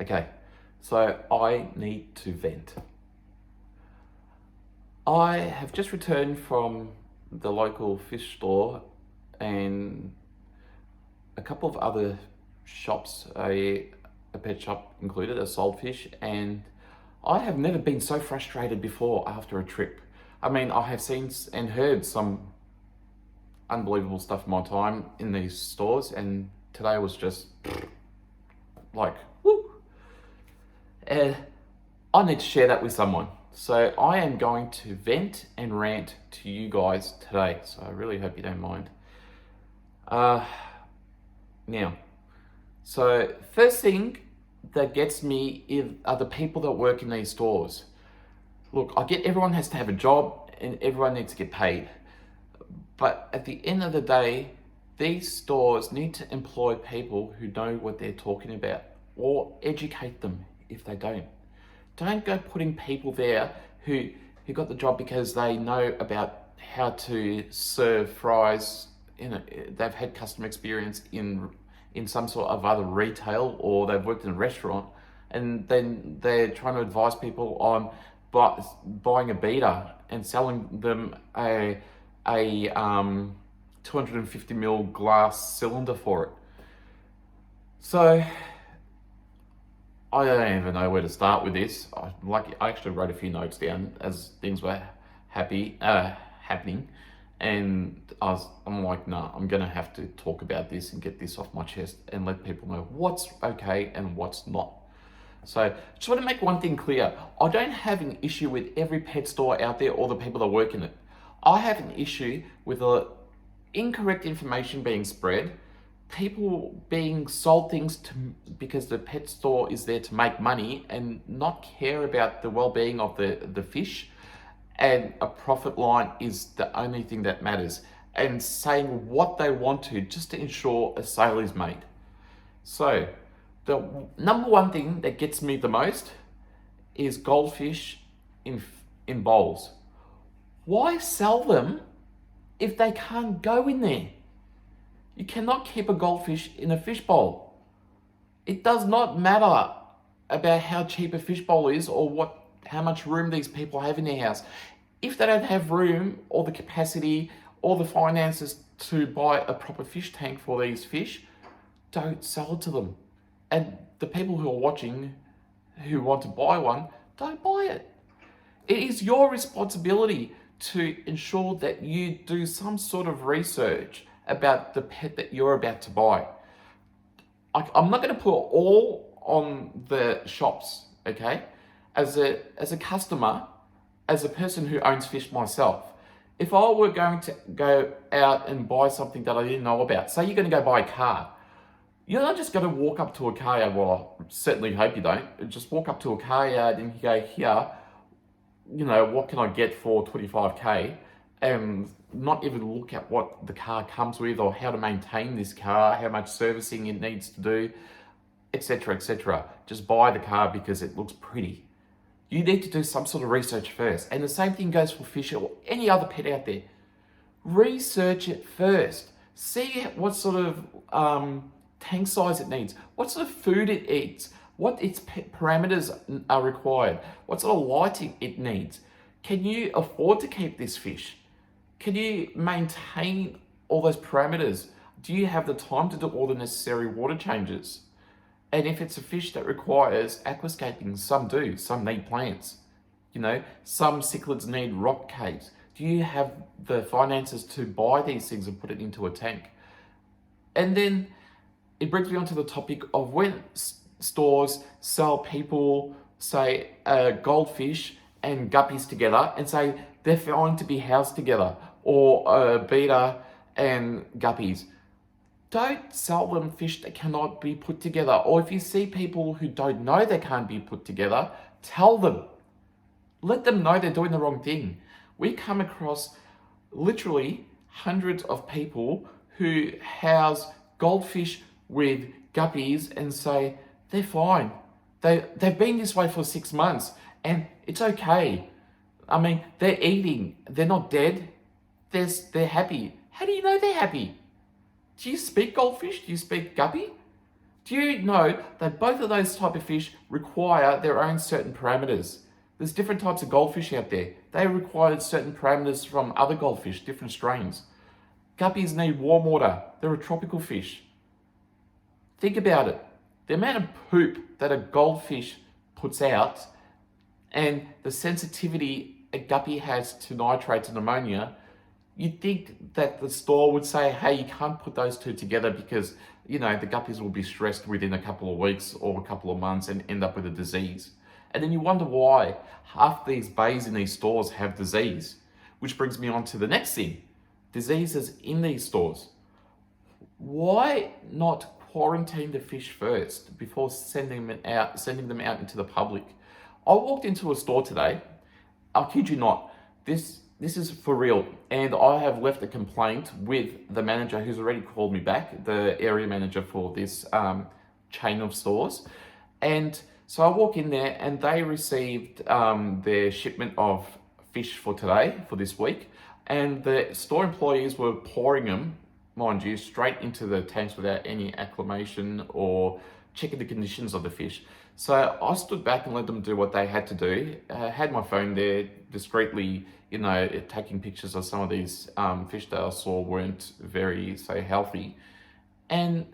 Okay, so I need to vent. I have just returned from the local fish store and a couple of other shops, a pet shop included, that sold fish, and I have never been so frustrated before after a trip. I mean, I have seen and heard some unbelievable stuff in my time in these stores, and today was just like, woo! And I need to share that with someone. So I am going to vent and rant to you guys today. So I really hope you don't mind. Now, so first thing that gets me are the people that work in these stores. Look, I get everyone has to have a job and everyone needs to get paid. But at the end of the day, these stores need to employ people who know what they're talking about, or educate them if they don't. Don't go putting people there who got the job because they know about how to serve fries. They've had customer experience in some sort of other retail, or they've worked in a restaurant, and then they're trying to advise people on buying a beta and selling them a 250ml glass cylinder for it. So I don't even know where to start with this. I actually wrote a few notes down as things were happening, and I'm like, nah, I'm gonna have to talk about this and get this off my chest and let people know what's okay and what's not. So just want to make one thing clear. I don't have an issue with every pet store out there or the people that work in it. I have an issue with the incorrect information being spread, people being sold things because the pet store is there to make money and not care about the well-being of the fish, and a profit line is the only thing that matters, and saying what they want to just to ensure a sale is made. So the number one thing that gets me the most is goldfish in bowls. Why sell them if they can't go in there? You cannot keep a goldfish in a fish bowl. It does not matter about how cheap a fish bowl is or how much room these people have in their house. If they don't have room or the capacity or the finances to buy a proper fish tank for these fish, don't sell it to them. And the people who are watching who want to buy one, don't buy it. It is your responsibility to ensure that you do some sort of research about the pet that you're about to buy. I'm not going to put all on the shops, okay? As a customer, as a person who owns fish myself, if I were going to go out and buy something that I didn't know about, say you're going to go buy a car, you're not just going to walk up to a car yard, well, I certainly hope you don't, just walk up to a car yard and you go, here, what can I get for 25k, and not even look at what the car comes with or how to maintain this car, how much servicing it needs to do, etc., etc. Just buy the car because it looks pretty. You need to do some sort of research first. And the same thing goes for fish or any other pet out there. Research it first. See what sort of tank size it needs, what sort of food it eats, what its parameters are required, what sort of lighting it needs. Can you afford to keep this fish? Can you maintain all those parameters? Do you have the time to do all the necessary water changes? And if it's a fish that requires aquascaping, some do, some need plants. Some cichlids need rock caves. Do you have the finances to buy these things and put it into a tank? And then it brings me on to the topic of when stores sell people, say, goldfish and guppies together and say they're fine to be housed together, or beta and guppies. Don't sell them fish that cannot be put together. Or if you see people who don't know they can't be put together, tell them. Let them know they're doing the wrong thing. We come across literally hundreds of people who house goldfish with guppies and say they're fine. They've been this way for 6 months and it's okay. I mean, they're eating. They're not dead. They're happy. How do you know they're happy? Do you speak goldfish? Do you speak guppy? Do you know that both of those type of fish require their own certain parameters? There's different types of goldfish out there. They require certain parameters from other goldfish, different strains. Guppies need warm water. They're a tropical fish. Think about it. The amount of poop that a goldfish puts out and the sensitivity a guppy has to nitrates and ammonia, you'd think that the store would say, hey, you can't put those two together because, the guppies will be stressed within a couple of weeks or a couple of months and end up with a disease. And then you wonder why half these bays in these stores have disease, which brings me on to the next thing, diseases in these stores. Why not quarantine the fish first before sending them out into the public? I walked into a store today. I'll kid you not. This is for real, and I have left a complaint with the manager who's already called me back, the area manager for this chain of stores. And so I walk in there, and they received their shipment of fish for today, for this week, and the store employees were pouring them, mind you, straight into the tanks without any acclimation or checking the conditions of the fish. So I stood back and let them do what they had to do. I had my phone there discreetly, taking pictures of some of these fish that I saw weren't very, say, healthy, and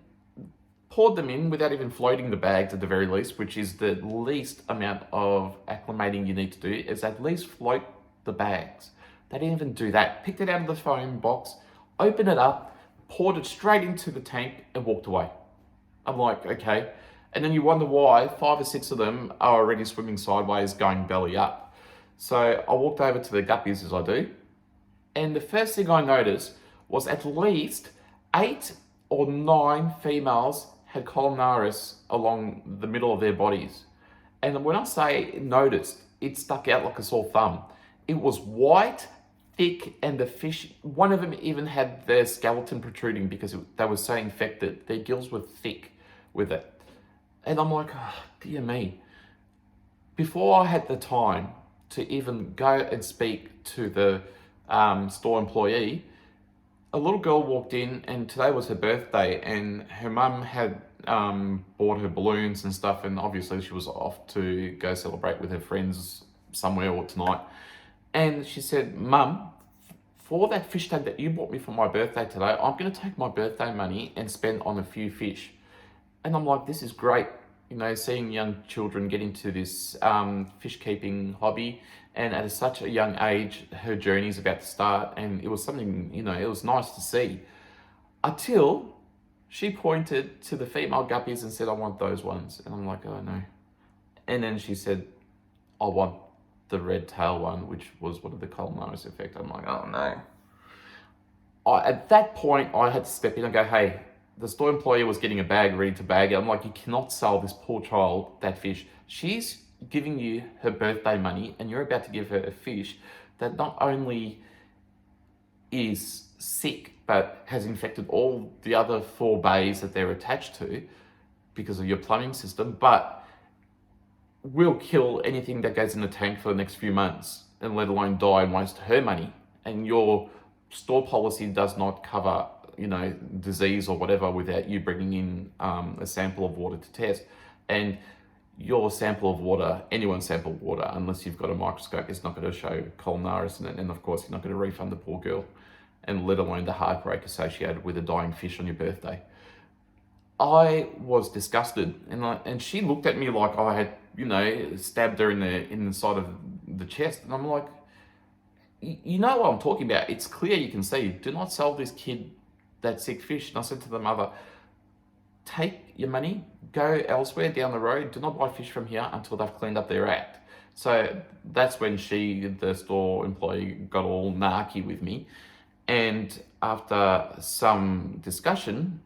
poured them in without even floating the bags at the very least, which is the least amount of acclimating you need to do, is at least float the bags. They didn't even do that. Picked it out of the foam box, opened it up, poured it straight into the tank and walked away. I'm like, okay. And then you wonder why 5 or 6 of them are already swimming sideways, going belly up. So I walked over to the guppies, as I do, and the first thing I noticed was at least 8 or 9 females had columnaris along the middle of their bodies. And when I say noticed, it stuck out like a sore thumb. It was white, thick, and the fish, one of them even had their skeleton protruding because they were so infected. Their gills were thick with it. And I'm like, oh, dear me. Before I had the time to even go and speak to the store employee, a little girl walked in, and today was her birthday, and her mum had bought her balloons and stuff, and obviously she was off to go celebrate with her friends somewhere or tonight. And she said, Mum, for that fish tank that you bought me for my birthday today, I'm going to take my birthday money and spend on a few fish. And I'm like, this is great, seeing young children get into this fish keeping hobby. And at such a young age, her journey is about to start. And it was something, it was nice to see. Until she pointed to the female guppies and said, I want those ones. And I'm like, oh no. And then she said, I want the red tail one, which was one of the columnaris effect. I'm like, oh no. At that point, I had to step in and go, hey, the store employee was getting a bag ready to bag it. I'm like, you cannot sell this poor child that fish. She's giving you her birthday money, and you're about to give her a fish that not only is sick, but has infected all the other 4 bays that they're attached to because of your plumbing system, but will kill anything that goes in the tank for the next few months, and let alone die and waste her money. And your store policy does not cover disease or whatever without you bringing in a sample of water to test. And your sample of water, anyone's sample of water, unless you've got a microscope, is not going to show columnaris in it. And of course, you're not going to refund the poor girl, and let alone the heartbreak associated with a dying fish on your birthday. I was disgusted, and she looked at me like I had, stabbed her in the side of the chest. And I'm like, you know what I'm talking about. It's clear, you can see. Do not sell this kid that sick fish. And I said to the mother, take your money, go elsewhere down the road. Do not buy fish from here until they've cleaned up their act. So that's when the store employee, got all narky with me. And after some discussion,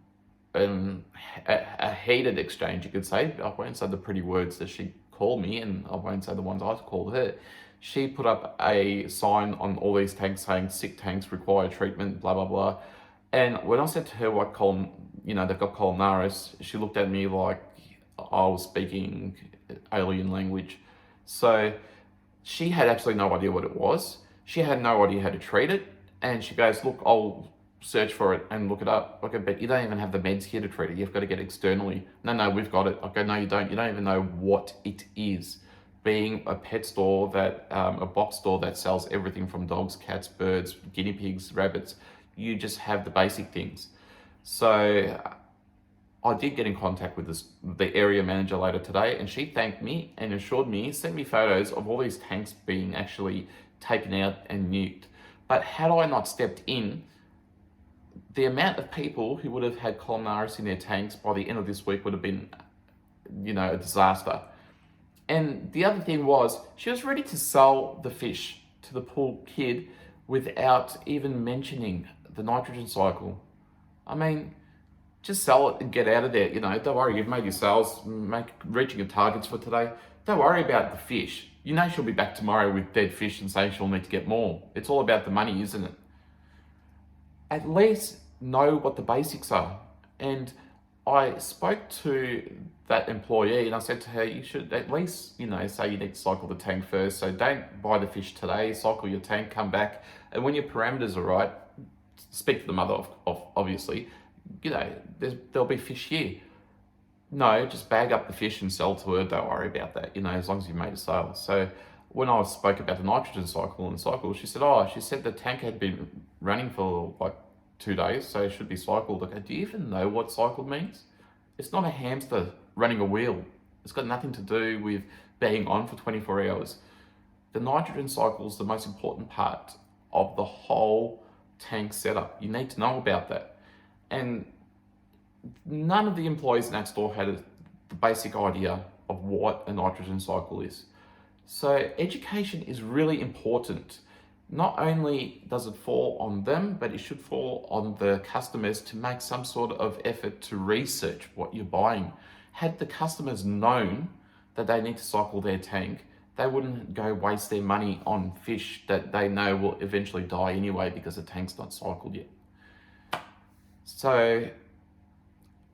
a heated exchange, you could say, I won't say the pretty words that she called me, and I won't say the ones I called her. She put up a sign on all these tanks saying sick tanks require treatment, blah, blah, blah. And when I said to her what they've got columnaris, she looked at me like I was speaking alien language. So she had absolutely no idea what it was. She had no idea how to treat it. And she goes, look, I'll search for it and look it up. Okay, but you don't even have the meds here to treat it. You've got to get it externally. No, we've got it. Okay, no, you don't. You don't even know what it is. Being a pet store that, a box store that sells everything from dogs, cats, birds, guinea pigs, rabbits, you just have the basic things. So I did get in contact with the area manager later today, and she thanked me and assured me, sent me photos of all these tanks being actually taken out and nuked. But had I not stepped in, the amount of people who would have had columnaris in their tanks by the end of this week would have been, a disaster. And the other thing was, she was ready to sell the fish to the poor kid without even mentioning the nitrogen cycle. I mean, just sell it and get out of there. Don't worry, you've made your sales, reaching your targets for today. Don't worry about the fish. She'll be back tomorrow with dead fish and saying she'll need to get more. It's all about the money, isn't it? At least know what the basics are. And I spoke to that employee and I said to her, you should at least, say you need to cycle the tank first. So don't buy the fish today, cycle your tank, come back. And when your parameters are right, speak to the mother, obviously, there'll be fish here. No, just bag up the fish and sell to her. Don't worry about that, as long as you made a sale. So when I spoke about the nitrogen cycle, she said the tank had been running for like 2 days, so it should be cycled. Okay, do you even know what cycled means? It's not a hamster running a wheel. It's got nothing to do with being on for 24 hours. The nitrogen cycle is the most important part of the whole tank setup. You need to know about that. And none of the employees in that store had the basic idea of what a nitrogen cycle is. So education is really important. Not only does it fall on them, but it should fall on the customers to make some sort of effort to research what you're buying. Had the customers known that they need to cycle their tank, they wouldn't go waste their money on fish that they know will eventually die anyway because the tank's not cycled yet. So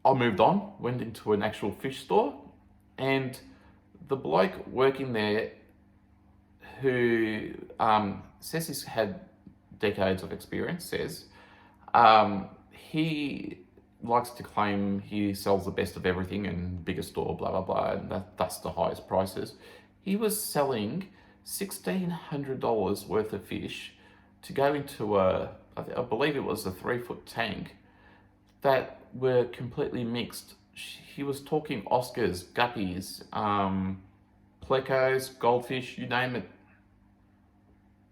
I moved on, went into an actual fish store, and the bloke working there who says he's had decades of experience, he likes to claim he sells the best of everything and biggest store, blah, blah, blah, and that's the highest prices. He was selling $1,600 worth of fish to go into I believe it was a 3-foot tank that were completely mixed. He was talking Oscars, guppies, plecos, goldfish, you name it.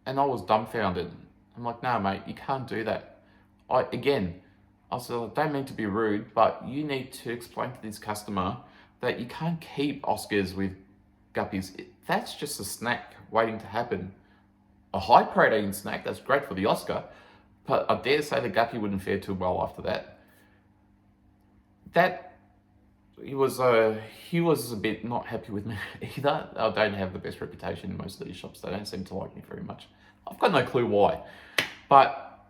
And I was dumbfounded. I'm like, no, mate, you can't do that. I said, I don't mean to be rude, but you need to explain to this customer that you can't keep Oscars with guppies. That's just a snack waiting to happen. A high protein snack, that's great for the Oscar, but I dare say the guppy wouldn't fare too well after that. He was a bit not happy with me either. I don't have the best reputation in most of these shops. They don't seem to like me very much. I've got no clue why, but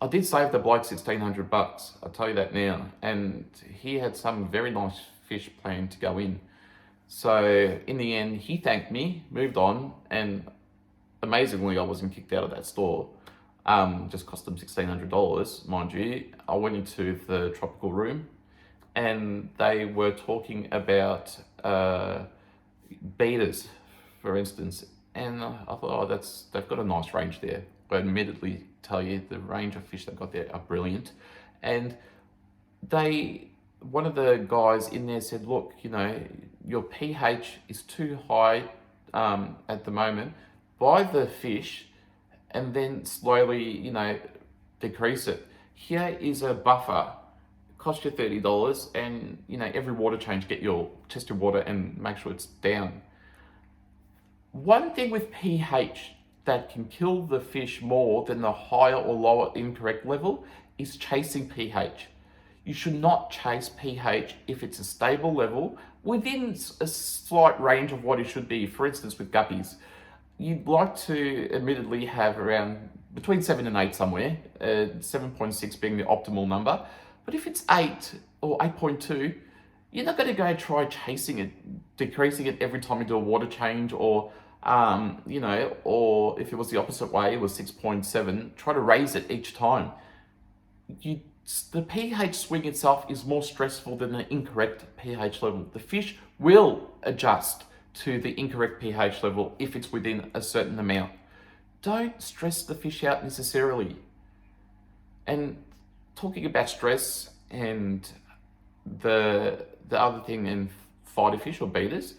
I did save the bloke $1,600. I'll tell you that now. And he had some very nice fish planned to go in. So in the end, he thanked me, moved on, and amazingly, I wasn't kicked out of that store. Just cost them $1,600, mind you. I went into the tropical room, and they were talking about bettas, for instance. And I thought, they've got a nice range there. But admittedly, tell you, the range of fish they've got there are brilliant. And one of the guys in there said, look, your pH is too high at the moment. Buy the fish and then slowly, decrease it. Here is a buffer. Cost you $30, and every water change, test your water and make sure it's down. One thing with pH that can kill the fish more than the higher or lower incorrect level is chasing pH. You should not chase pH if it's a stable level within a slight range of what it should be. For instance, with guppies, you'd like to admittedly have around between 7 and 8 somewhere, 7.6 being the optimal number. But if it's 8 or 8.2, you're not going to go try chasing it, decreasing it every time you do a water change, or or if it was the opposite way, it was 6.7, try to raise it each time. you the pH swing itself is more stressful than the incorrect pH level. The fish will adjust to the incorrect pH level if it's within a certain amount. Don't stress the fish out necessarily. And talking about stress and the other thing in fighter fish or bettas,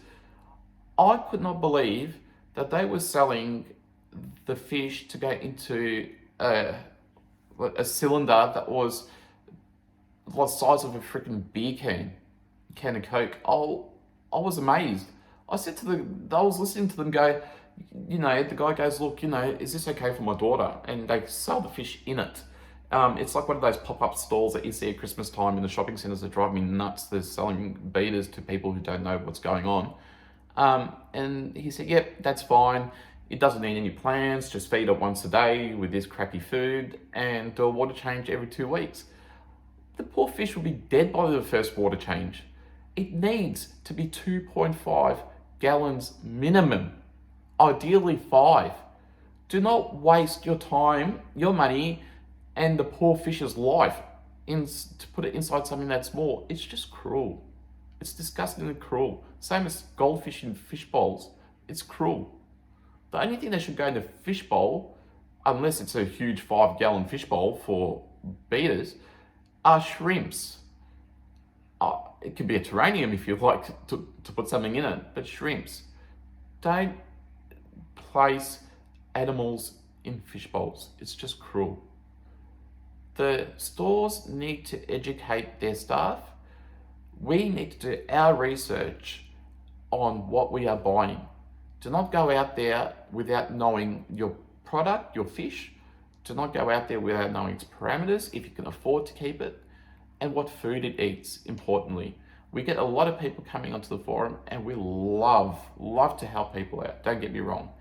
I could not believe that they were selling the fish to go into a cylinder that was the size of a freaking beer can of Coke. I was amazed. I was listening to them go, the guy goes, look, is this okay for my daughter? And they sell the fish in it. It's like one of those pop-up stalls that you see at Christmas time in the shopping centres that drive me nuts. They're selling bettas to people who don't know what's going on. And he said, yep, that's fine. It doesn't need any plans. Just feed it once a day with this crappy food and do a water change every 2 weeks. The poor fish will be dead by the first water change. It needs to be 2.5 gallons minimum, ideally 5. Do not waste your time, your money, and the poor fish's life to put it inside something that small. It's just cruel. It's disgustingly cruel. Same as goldfish in fish bowls. It's cruel. The only thing that should go in a fish bowl, unless it's a huge 5-gallon fish bowl for bettas, are shrimps. It could be a terrarium if you like to put something in it, but shrimps. Don't place animals in fish bowls. It's just cruel. The stores need to educate their staff. We need to do our research on what we are buying. Do not go out there without knowing your product, your fish. Do not go out there without knowing its parameters, if you can afford to keep it, and what food it eats, importantly. We get a lot of people coming onto the forum and we love to help people out, don't get me wrong.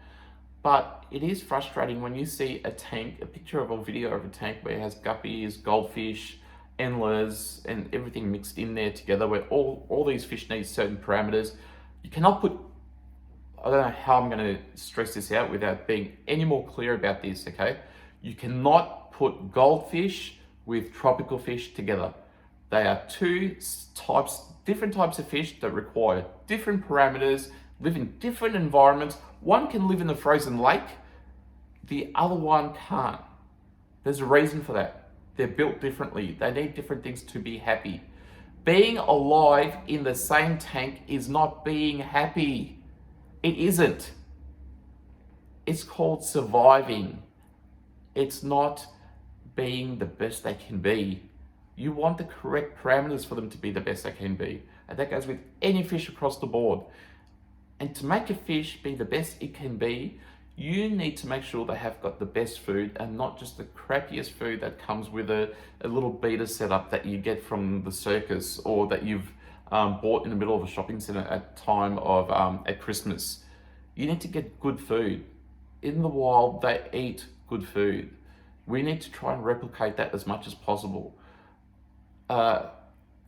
But it is frustrating when you see a picture of a video of a tank where it has guppies, goldfish, endlers, and everything mixed in there together, where all these fish need certain parameters. You cannot put, I don't know how I'm going to stress this out without being any more clear about this, okay? You cannot put goldfish with tropical fish together. They are different types of fish that require different parameters, live in different environments. One can live in the frozen lake, the other one can't. There's a reason for that. They're built differently. They need different things to be happy. Being alive in the same tank is not being happy. It isn't. It's called surviving. It's not being the best they can be. You want the correct parameters for them to be the best they can be. And that goes with any fish across the board. And to make a fish be the best it can be, you need to make sure they have got the best food and not just the crappiest food that comes with a little beta setup that you get from the circus or that you've bought in the middle of a shopping centre at Christmas. You need to get good food. In the wild, they eat good food. We need to try and replicate that as much as possible.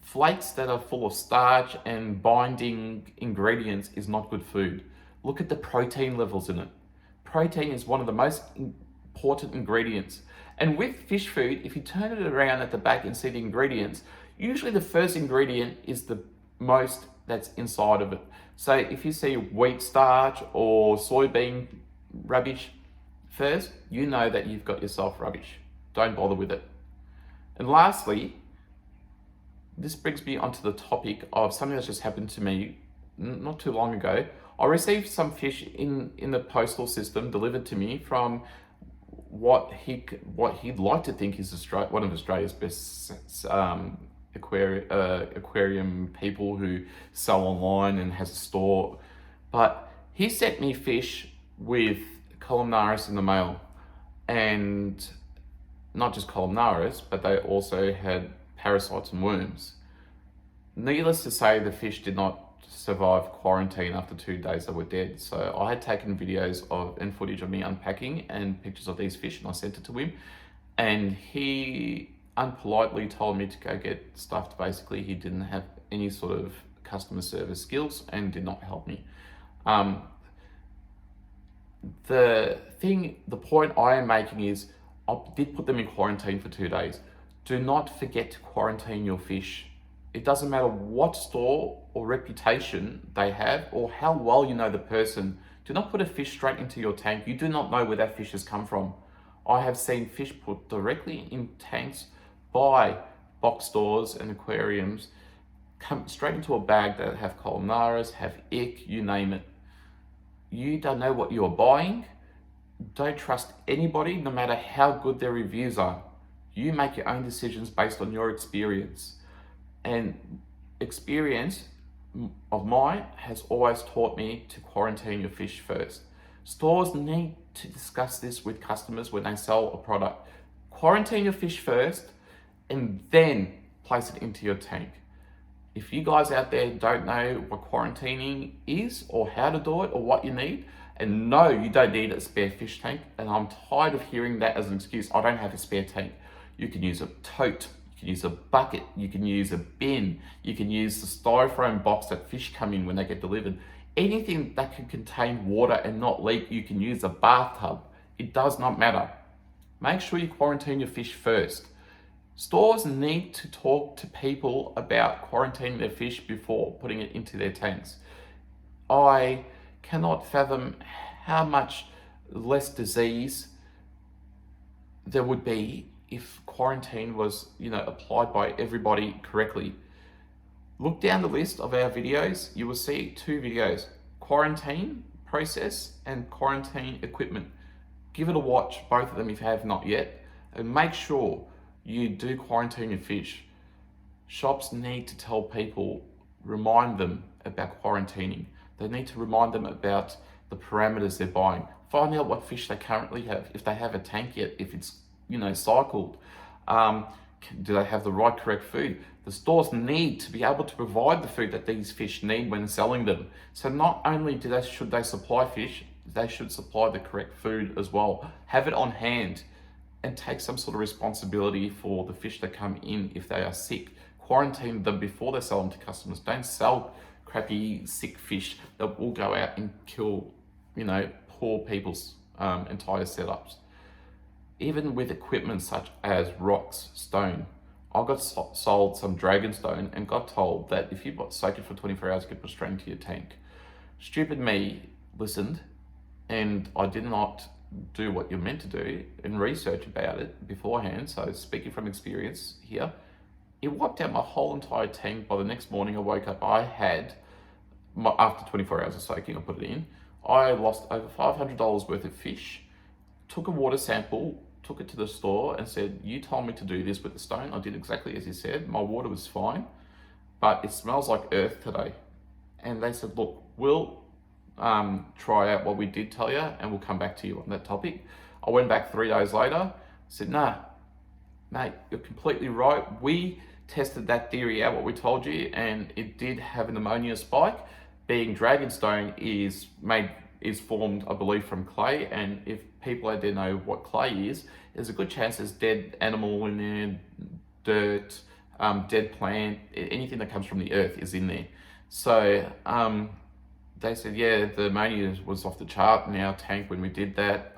Flakes that are full of starch and binding ingredients is not good food. Look at the protein levels in it. Protein is one of the most important ingredients. And with fish food, if you turn it around at the back and see the ingredients, usually the first ingredient is the most that's inside of it. So if you see wheat starch or soybean rubbish first, you know that you've got yourself rubbish. Don't bother with it. And lastly, this brings me onto the topic of something that's just happened to me not too long ago. I received some fish in the postal system delivered to me from what he'd like to think is one of Australia's best aquarium people who sell online and has a store. But he sent me fish with columnaris in the mail, and not just columnaris, but they also had parasites and worms. Needless to say, the fish did not survive quarantine after 2 days. They were dead. So I had taken videos and footage of me unpacking and pictures of these fish, and I sent it to him, and he unpolitely told me to go get stuffed. Basically, he didn't have any sort of customer service skills and did not help me. The point I am making is I did put them in quarantine for 2 days. Do not forget to quarantine your fish. It doesn't matter what store or reputation they have or how well you know the person. Do not put a fish straight into your tank. You do not know where that fish has come from. I have seen fish put directly in tanks by box stores and aquariums, come straight into a bag that have columnaras, have ick, you name it. You don't know what you're buying. Don't trust anybody, no matter how good their reviews are. You make your own decisions based on your experience. And experience of mine has always taught me to quarantine your fish first. Stores need to discuss this with customers when they sell a product. Quarantine your fish first and then place it into your tank. If you guys out there don't know what quarantining is or how to do it or what you need, and no, you don't need a spare fish tank, and I'm tired of hearing that as an excuse, I don't have a spare tank. You can use a tote, you can use a bucket, you can use a bin, you can use the styrofoam box that fish come in when they get delivered. Anything that can contain water and not leak, you can use a bathtub. It does not matter. Make sure you quarantine your fish first. Stores need to talk to people about quarantining their fish before putting it into their tanks. I cannot fathom how much less disease there would be if quarantine was, applied by everybody correctly. Look down the list of our videos. You will see 2 videos: quarantine process and quarantine equipment. Give it a watch, both of them, if you have not yet, and make sure you do quarantine your fish. Shops need to tell people, remind them about quarantining. They need to remind them about the parameters they're buying. Find out what fish they currently have, if they have a tank yet, if it's, cycled. Do they have the right correct food? The stores need to be able to provide the food that these fish need when selling them. So not only should they supply fish, they should supply the correct food as well. Have it on hand and take some sort of responsibility for the fish that come in if they are sick. Quarantine them before they sell them to customers. Don't sell crappy, sick fish that will go out and kill, poor people's entire setups. Even with equipment such as rocks, stone. I got sold some dragon stone and got told that if you soak it for 24 hours, you could put straight into your tank. Stupid me listened, and I did not do what you're meant to do and research about it beforehand. So speaking from experience here, it wiped out my whole entire tank. By the next morning I woke up, after 24 hours of soaking, I put it in, I lost over $500 worth of fish. Took a water sample, took it to the store and said, you told me to do this with the stone. I did exactly as you said. My water was fine, but it smells like earth today. And they said, look, we'll try out what we did tell you and we'll come back to you on that topic. I went back 3 days later, said, nah, mate, you're completely right. We tested that theory out, what we told you, and it did have an ammonia spike. Being dragonstone is formed, I believe, from clay, and if people out there know what clay is, there's a good chance there's dead animal in there, dirt, dead plant, anything that comes from the earth is in there. So they said, yeah, the ammonia was off the chart in our tank when we did that.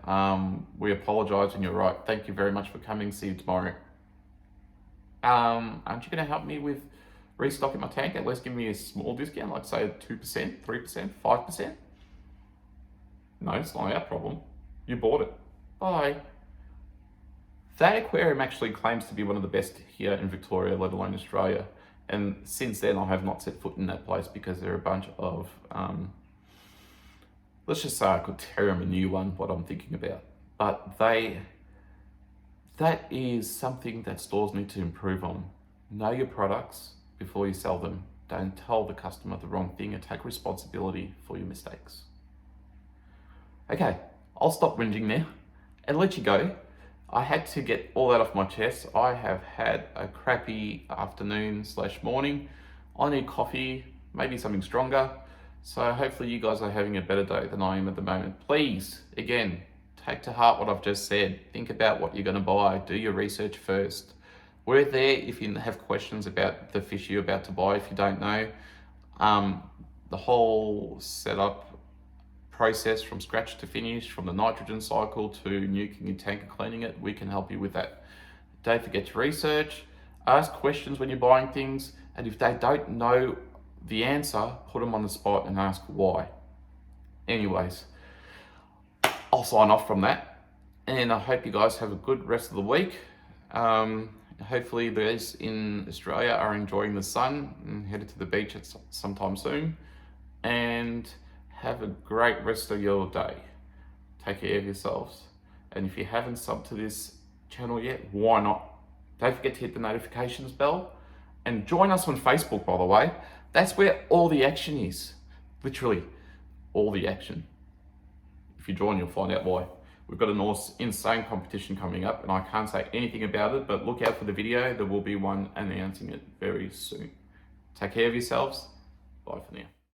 We apologise and you're right. Thank you very much for coming. See you tomorrow. Aren't you going to help me with restocking my tank? At least give me a small discount, like say 2%, 3%, 5%? No, it's not our problem. You bought it. Bye. That aquarium actually claims to be one of the best here in Victoria, let alone Australia. And since then, I have not set foot in that place because there are a bunch of, let's just say I could tell them a new one, what I'm thinking about. But that is something that stores need to improve on. Know your products before you sell them. Don't tell the customer the wrong thing and take responsibility for your mistakes. Okay, I'll stop whinging now and let you go. I had to get all that off my chest. I have had a crappy afternoon/morning. I need coffee, maybe something stronger. So hopefully you guys are having a better day than I am at the moment. Please, again, take to heart what I've just said. Think about what you're going to buy. Do your research first. We're there if you have questions about the fish you're about to buy, if you don't know. The whole setup process from scratch to finish, from the nitrogen cycle to nuking your tank and cleaning it, we can help you with that. Don't forget to research, ask questions when you're buying things, and if they don't know the answer, put them on the spot and ask why. Anyways, I'll sign off from that, and I hope you guys have a good rest of the week. Hopefully those in Australia are enjoying the sun and headed to the beach at sometime soon, and have a great rest of your day. Take care of yourselves, and if you haven't subbed to this channel yet, why not? Don't forget to hit the notifications bell, and join us on Facebook, by the way. That's where all the action is. Literally, all the action. If you join, you'll find out why. We've got an insane competition coming up, and I can't say anything about it, but look out for the video. There will be one announcing it very soon. Take care of yourselves. Bye for now.